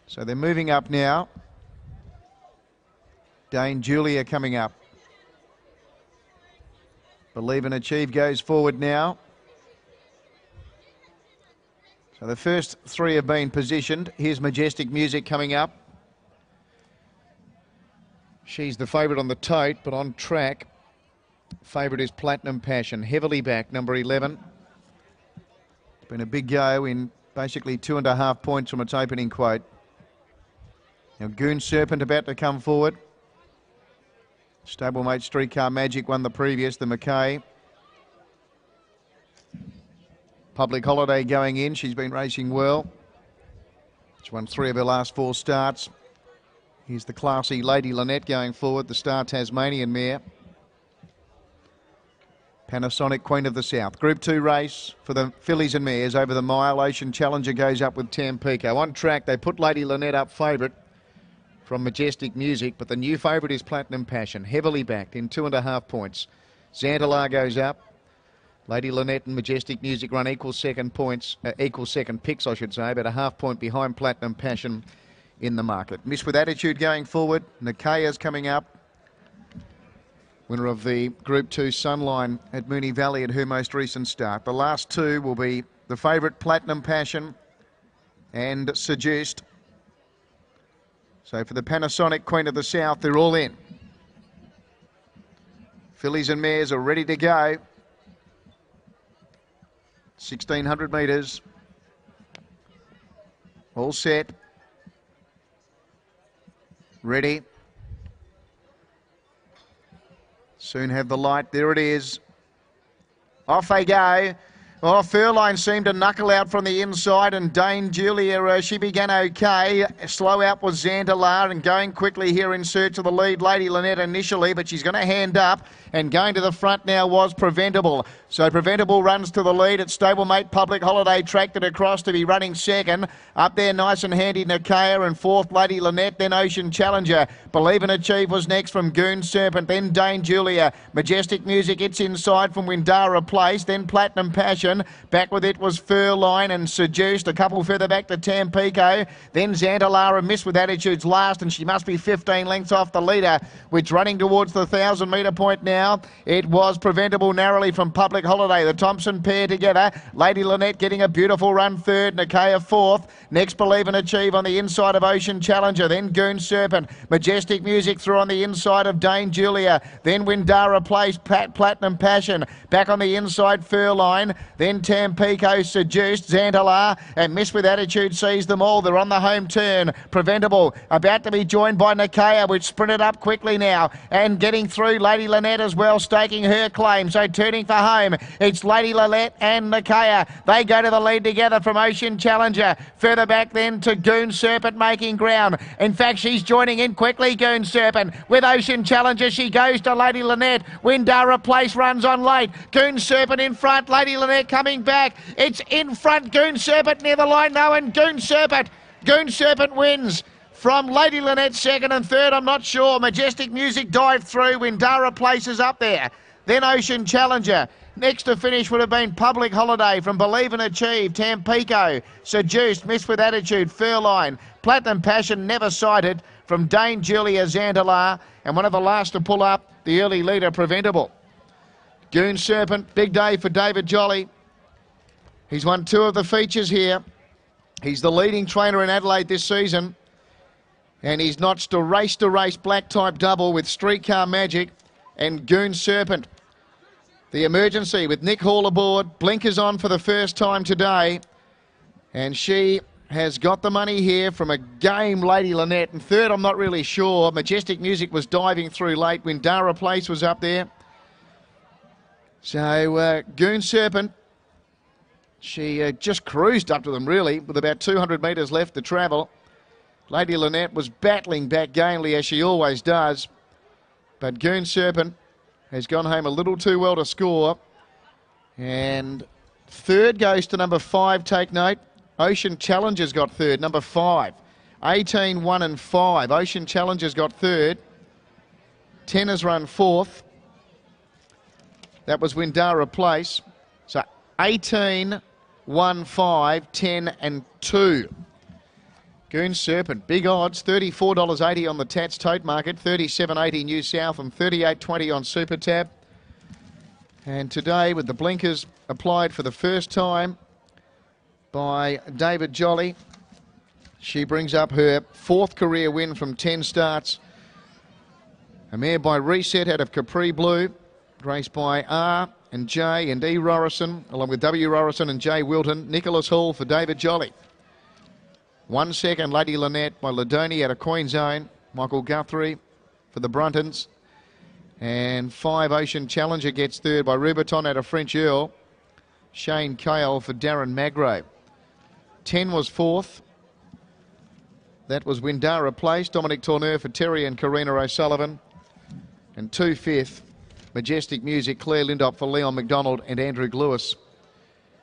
So they're moving up now. Dane Julia coming up. Believe and Achieve goes forward now. So the first three have been positioned. Here's Majestic Music coming up. She's the favourite on the tote, but on track, favourite is Platinum Passion, heavily back, number 11. It's been a big go in basically 2.5 points from its opening quote. Now Goon Serpent about to come forward. Stablemate Streetcar Magic won the previous, the McKay. Public Holiday going in. She's been racing well. She's won 3 of her last 4 starts. Here's the classy Lady Lynette going forward, the Star Tasmanian mare. Panasonic Queen of the South. Group 2 race for the fillies and mares over the mile. Ocean Challenger goes up with Tampico. On track, they put Lady Lynette up favourite from Majestic Music, but the new favourite is Platinum Passion, heavily backed in 2.5 points. Zandalar goes up. Lady Lynette and Majestic Music run equal second picks, I should say, about a half point behind Platinum Passion in the market. Miss With Attitude going forward. Nikaya's coming up. Winner of the Group 2 Sunline at Moonee Valley at her most recent start. The last two will be the favourite Platinum Passion and Seduced. So for the Panasonic Queen of the South, they're all in. Fillies and mares are ready to go. 1,600 metres. All set. Ready. Soon have the light. There it is. Off they go. Oh, Furline seemed to knuckle out from the inside, and Dane Julia, she began okay. Slow out was Zandalar, and going quickly here in search of the lead, Lady Lynette initially, but she's going to hand up, and going to the front now was Preventable. So Preventable runs to the lead at Stablemate Public Holiday, tracked it across to be running second. Up there nice and handy Nikaya, and fourth Lady Lynette, then Ocean Challenger. Believe and Achieve was next from Goon Serpent, then Dane Julia. Majestic Music, it's inside from Windara Place, then Platinum Passion. Back with it was Furline and Seduced. A couple further back to Tampico. Then Zandalara Miss With Attitudes last, and she must be 15 lengths off the leader, which running towards the 1,000 metre point now. It was Preventable narrowly from Public Holiday. The Thompson pair together. Lady Lynette getting a beautiful run third. Nikaya fourth. Next Believe and Achieve on the inside of Ocean Challenger. Then Goon Serpent. Majestic Music through on the inside of Dane Julia. Then Windara Place, Platinum Passion. Back on the inside Furline. Then Tampico, Seduced, Zandalar, and Miss With Attitude sees them all. They're on the home turn. Preventable about to be joined by Nikaya, which sprinted up quickly now. And getting through Lady Lynette as well, staking her claim. So turning for home, it's Lady Lynette and Nikaya. They go to the lead together from Ocean Challenger. Further back then to Goon Serpent making ground. In fact, she's joining in quickly, Goon Serpent. With Ocean Challenger, she goes to Lady Lynette. Windara Place runs on late. Goon Serpent in front. Lady Lynette coming back. It's in front. Goon Serpent near the line now, and Goon Serpent wins from Lady Lynette second and third. I'm not sure. Majestic Music dived through. Windara Place is up there. Then Ocean Challenger. Next to finish would have been Public Holiday from Believe and Achieve. Tampico, Seduced, Miss With Attitude, Furline, Platinum Passion never sighted from Dane Julia, Zandalar, and one of the last to pull up, the early leader Preventable. Goon Serpent, big day for David Jolly. He's won 2 of the features here. He's the leading trainer in Adelaide this season. And he's notched a race-to-race black-type double with Streetcar Magic and Goon Serpent. The emergency with Nick Hall aboard. Blinkers on for the first time today. And she has got the money here from a game Lady Lynette. And third, I'm not really sure. Majestic Music was diving through late. Windara Place was up there. So Goon Serpent, she just cruised up to them, really, with about 200 metres left to travel. Lady Lynette was battling back gamely, as she always does. But Goon Serpent has gone home a little too well to score. And third goes to number 5, take note. Ocean Challenger's got third, number 5. 18, 1 and 5. Ocean Challenger's got third. 10 has run fourth. That was Windara Place. So 18, 1, 5, 10 and 2. Goon Serpent, big odds, $34.80 on the Tats Tote Market, $37.80 New South and $38.20 on Super Tab. And today, with the blinkers applied for the first time by David Jolly, she brings up her 4th career win from 10 starts. A mare by Reset out of Capri Blue, raced by R and J and E Rorison, along with W Rorison and J Wilton. Nicholas Hall for David Jolly. 1 second, Lady Lynette by Ladoni out of Queen's Own. Michael Guthrie for the Bruntons. And 5 Ocean Challenger gets 3rd by Rubiton out of French Earl. Shane Cale for Darren Magro. 10 was 4th. That was Windara Place. Dominic Tourneur for Terry and Karina O'Sullivan. And 2 5th, Majestic Music, Claire Lindop for Leon McDonald and Andrew Lewis.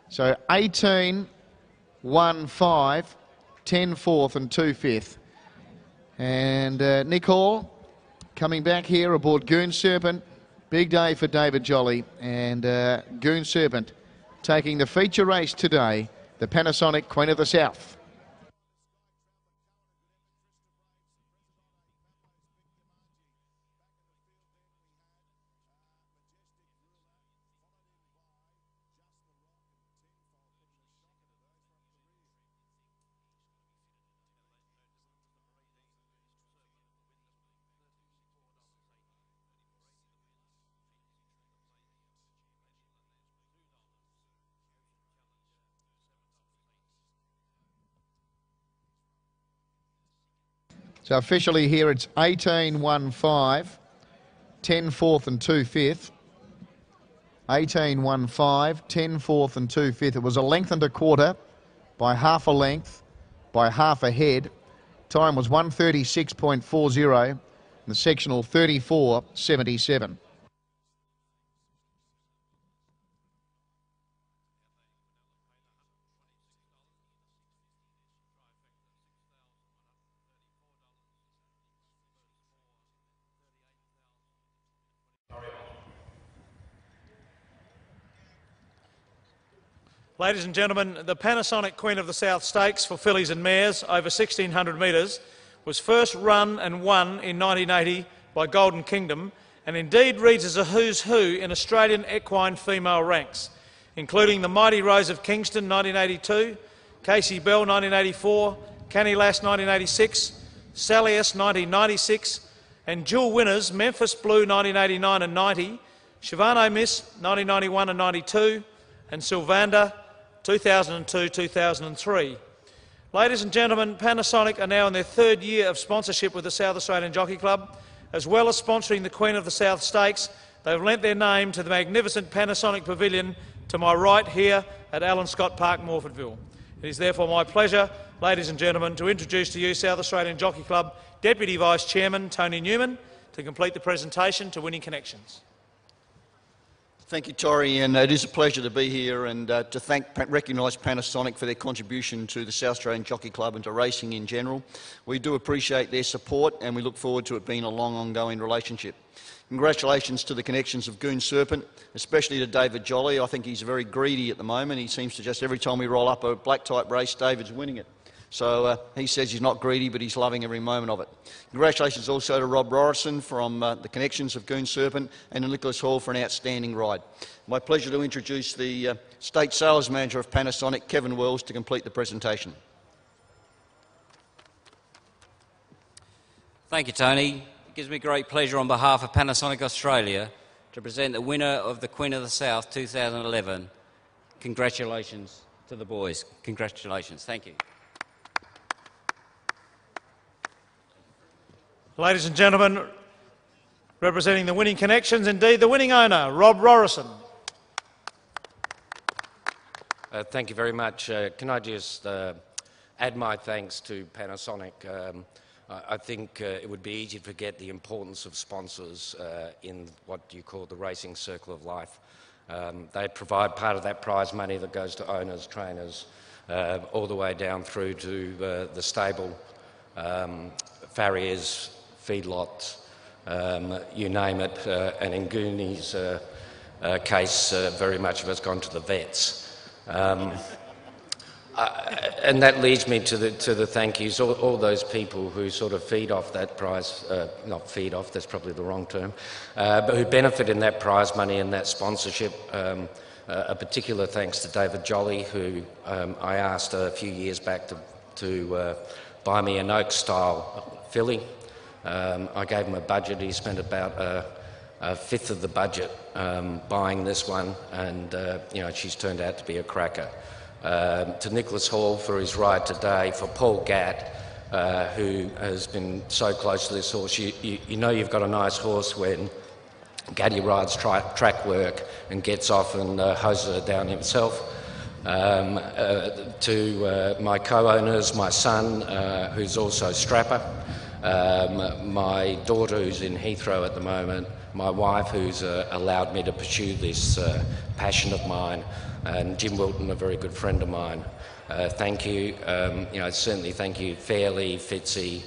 So 18, 1 5, 10 4th and 2 5th. And Nick Hall coming back here aboard Goon Serpent. Big day for David Jolly. And Goon Serpent taking the feature race today, the Panasonic Queen of the South. So officially here it's 18, 1 5, 10 4th and 2 5th. 18, 1 5, 10 4th and 2 5th. It was a length and a quarter by half a length, by half a head. Time was 1:36.40 and the sectional 34.77. Ladies and gentlemen, the Panasonic Queen of the South Stakes for fillies and mares over 1,600 metres was first run and won in 1980 by Golden Kingdom, and indeed reads as a who's who in Australian equine female ranks, including the Mighty Rose of Kingston 1982, Casey Bell 1984, Canny Lass 1986, Salius 1996, and dual winners Memphis Blue 1989 and 90, Shivano Miss 1991 and 92, and Sylvander 2002-2003. Ladies and gentlemen, Panasonic are now in their 3rd year of sponsorship with the South Australian Jockey Club. As well as sponsoring the Queen of the South Stakes, they've lent their name to the magnificent Panasonic Pavilion to my right here at Alan Scott Park, Morfordville. It is therefore my pleasure, ladies and gentlemen, to introduce to you South Australian Jockey Club Deputy Vice Chairman Tony Newman to complete the presentation to Winning Connections. Thank you, Torrey, and it is a pleasure to be here and to recognise Panasonic for their contribution to the South Australian Jockey Club and to racing in general. We do appreciate their support and we look forward to it being a long, ongoing relationship. Congratulations to the connections of Goon Serpent, especially to David Jolly. I think he's very greedy at the moment. He seems to just, every time we roll up a black-type race, David's winning it. So he says he's not greedy, but he's loving every moment of it. Congratulations also to Rob Rorison from the connections of Goon Serpent and to Nicholas Hall for an outstanding ride. My pleasure to introduce the State Sales Manager of Panasonic, Kevin Wells, to complete the presentation. Thank you, Tony. It gives me great pleasure on behalf of Panasonic Australia to present the winner of the Queen of the South 2011. Congratulations to the boys. Congratulations. Thank you. Ladies and gentlemen, representing the Winning Connections, indeed the winning owner, Rob Rorison. Thank you very much. Can I just add my thanks to Panasonic? I think it would be easy to forget the importance of sponsors in what you call the racing circle of life. They provide part of that prize money that goes to owners, trainers, all the way down through to the stable, farriers, feedlots, you name it, and in Gooni's case, very much of it's gone to the vets. And that leads me to the thank yous, all those people who sort of feed off that prize, not feed off, that's probably the wrong term, but who benefit in that prize money and that sponsorship. A particular thanks to David Jolly, who I asked a few years back to buy me an Oak-style filly. I gave him a budget. He spent about a fifth of the budget buying this one, and you know, she's turned out to be a cracker. To Nicholas Hall for his ride today, for Paul Gatt, who has been so close to this horse. You know you've got a nice horse when Gaddy rides track work and gets off and hoses her down himself. To my co-owners, my son, who's also strapper, my daughter who's in Heathrow at the moment, my wife who's allowed me to pursue this passion of mine, and Jim Wilton, a very good friend of mine. Thank you. You know, certainly thank you, Fairley, Fitzy,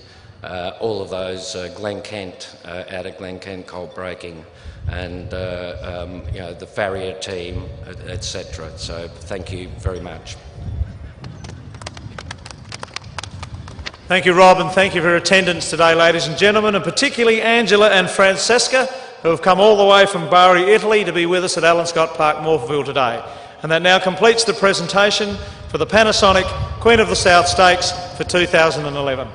all of those, Glen Kent, out of Glen Kent Cold Breaking, and you know, the Farrier team, etc. So thank you very much. Thank you, Rob, and thank you for your attendance today, ladies and gentlemen, and particularly Angela and Francesca, who have come all the way from Bari, Italy, to be with us at Alan Scott Park, Morpheville today. And that now completes the presentation for the Panasonic Queen of the South Stakes for 2011.